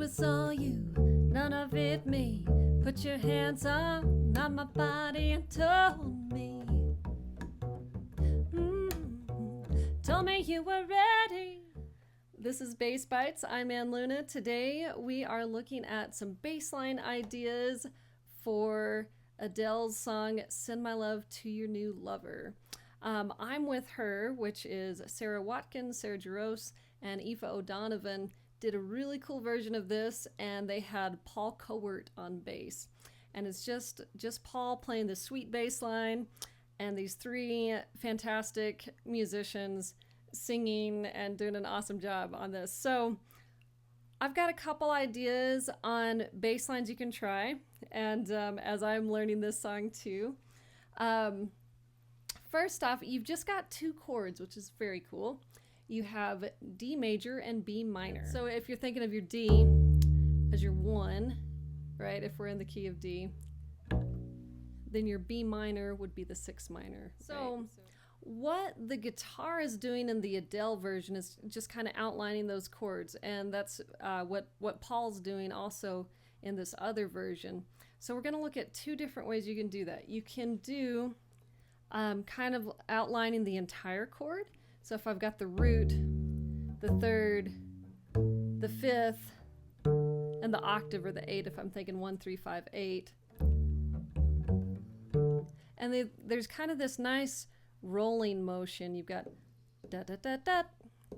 was all you, none of it me. Put your hands on my body and told me. Told me you were ready. This is Bass Bites. I'm Ann Luna. Today we are looking at some bass line ideas for Adele's song Send My Love to Your New Lover. I'm with her, which is Sarah Watkins, Sarah Jaros, and Aoife O'Donovan did a really cool version of this, and they had Paul Cowart on bass. And it's just Paul playing the sweet bass line and these three fantastic musicians singing and doing an awesome job on this. So I've got a couple ideas on bass lines you can try, and as I'm learning this song too. First off, you've just got two chords, which is very cool. You have D major and B minor. So if you're thinking of your D as your 1, right, if we're in the key of D, then your B minor would be the 6 minor. So what the guitar is doing in the Adele version is just kind of outlining those chords, and that's what Paul's doing also in this other version. So we're going to look at two different ways you can do that. You can do kind of outlining the entire chord. So if I've got the root, the 3rd, the 5th, and the octave or the 8, if I'm thinking 1, 3, 5, 8. And there's kind of this nice rolling motion. You've got da da da da,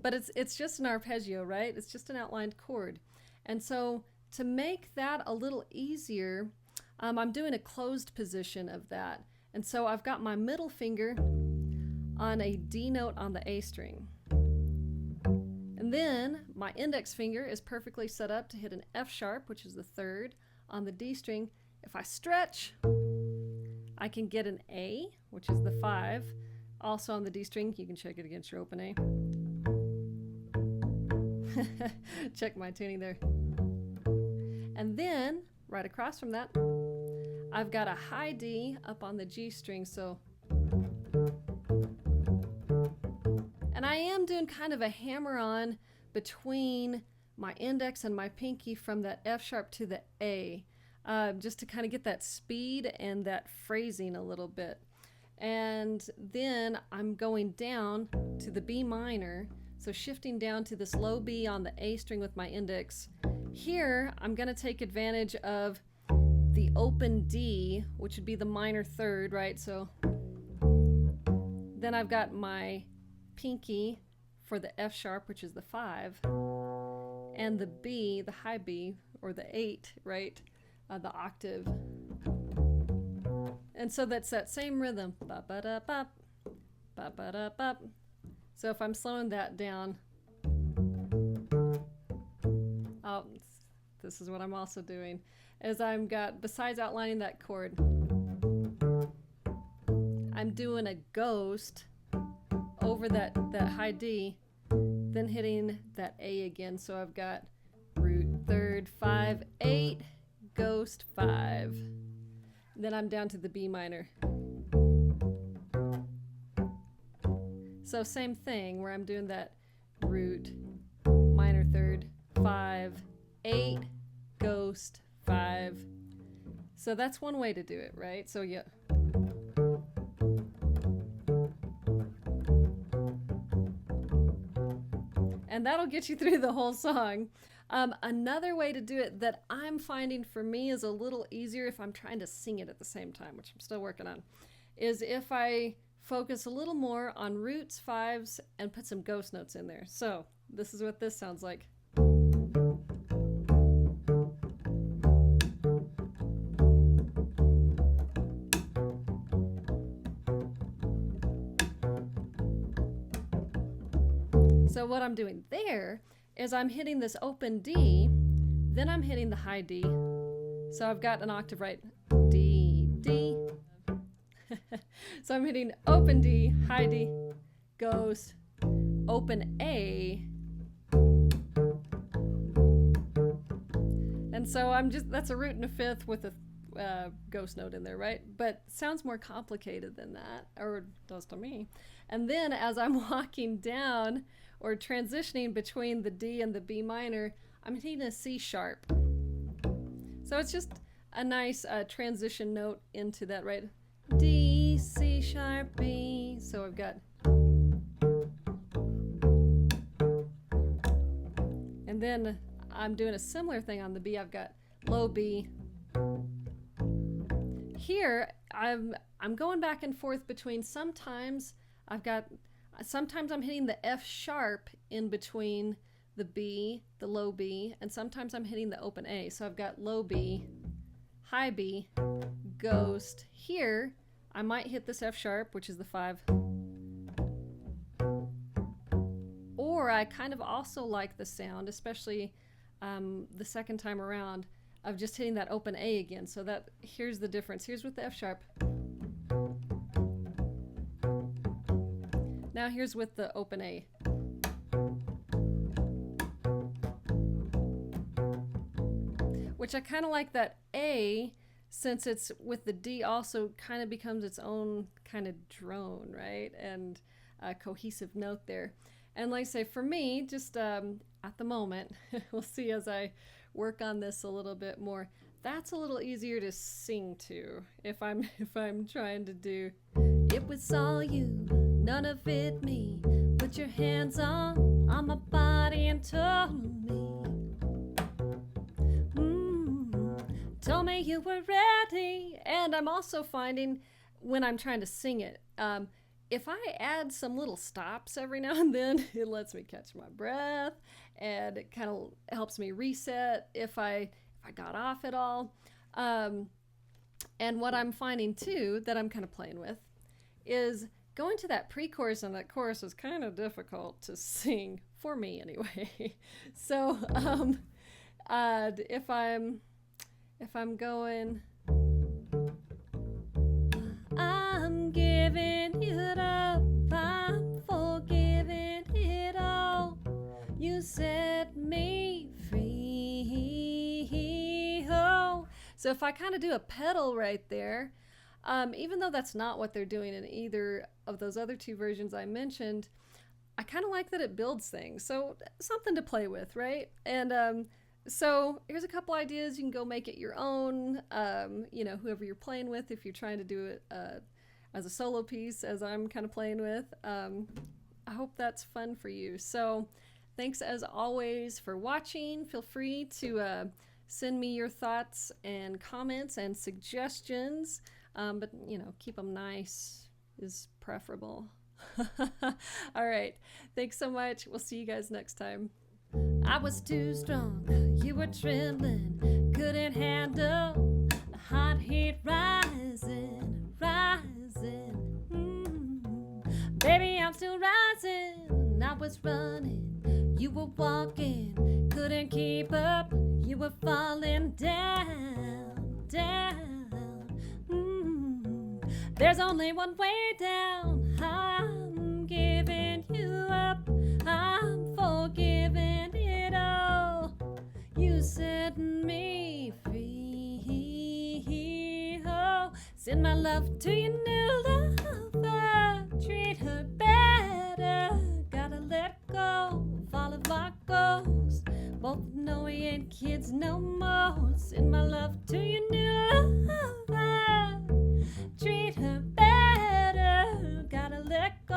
but it's just an arpeggio, right? It's just an outlined chord. And so to make that a little easier, I'm doing a closed position of that. And so I've got my middle finger on a D note on the A string. And then my index finger is perfectly set up to hit an F sharp, which is the 3rd, on the D string. If I stretch, I can get an A, which is the 5, also on the D string. You can check it against your open A. Check my tuning there. And then, right across from that, I've got a high D up on the G string, so. And I am doing kind of a hammer-on between my index and my pinky from that F sharp to the A, just to kind of get that speed and that phrasing a little bit. And then I'm going down to the B minor, so shifting down to this low B on the A string with my index. Here, I'm going to take advantage of the open D, which would be the minor 3rd, right? So then I've got my pinky for the F sharp, which is the 5, and the B, the high B, or the 8, right? The octave. And so that's that same rhythm. Ba-ba-da-bop, ba-ba-da-bop. So if I'm slowing that down, oh, this is what I'm also doing, is I've got, besides outlining that chord, I'm doing a ghost over that high D, then hitting that A again. So I've got root 3rd, 5, 8, ghost 5. Then I'm down to the B minor. So same thing, where I'm doing that root, minor 3rd, 5, 8, ghost 5. So that's one way to do it, right? So yeah. And that'll get you through the whole song. Another way to do it that I'm finding for me is a little easier if I'm trying to sing it at the same time, which I'm still working on, is if I focus a little more on roots, 5s, and put some ghost notes in there. So this is what this sounds like. So what I'm doing there is I'm hitting this open D, then I'm hitting the high D. So I've got an octave, right? D, D. So I'm hitting open D, high D, ghost, open A. And so that's a root and a 5th with a ghost note in there, right? But sounds more complicated than that, or it does to me. And then as I'm walking down or transitioning between the D and the B minor, I'm hitting a C sharp. So it's just a nice transition note into that, right? D, C sharp, B. So I've got, and then I'm doing a similar thing on the B. I've got low B. Here, I'm going back and forth between sometimes I'm hitting the F sharp in between the B, the low B, and sometimes I'm hitting the open A. So I've got low B, high B, ghost. Here, I might hit this F sharp, which is the 5. Or I kind of also like the sound, especially the second time around, of just hitting that open A again. So that, here's the difference. Here's with the F sharp. Now here's with the open A. Which I kind of like that A, since it's with the D also kind of becomes its own kind of drone, right? And a cohesive note there. And like I say, for me, just at the moment, we'll see as I work on this a little bit more, that's a little easier to sing to if I'm trying to do it was all you, none of it me. Put your hands on my body and told me. Told me you were ready. And I'm also finding when I'm trying to sing it, if I add some little stops every now and then, it lets me catch my breath and it kind of helps me reset if I got off at all. And what I'm finding too, that I'm kind of playing with, is going to that pre-chorus, and that chorus is kind of difficult to sing, for me anyway. So if I'm going, I'm giving it up, I'm forgiving it all, you set me free. Oh. So if I kind of do a pedal right there, even though that's not what they're doing in either of those other two versions I mentioned, I kind of like that it builds things. So something to play with, right? And so here's a couple ideas. You can go make it your own, whoever you're playing with, if you're trying to do it as a solo piece, as I'm kind of playing with. I hope that's fun for you. So thanks as always for watching. Feel free to send me your thoughts and comments and suggestions, but keep them nice is preferable. All right, thanks so much. We'll see you guys next time. I was too strong, you were trembling, couldn't handle the hot heat rising, rising. Baby, I'm still rising. I was running, you were walking, couldn't keep up, you were falling down, down. There's only one way down. I'm giving you up, I'm forgiving it all, you set me free. Oh, send my love to your new lover, treat her better, gotta let go of all of our goals, both know we ain't kids no more. Send my love to your new lover, treat her better, gotta let go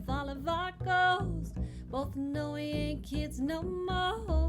of all of our goals, both know we ain't kids no more.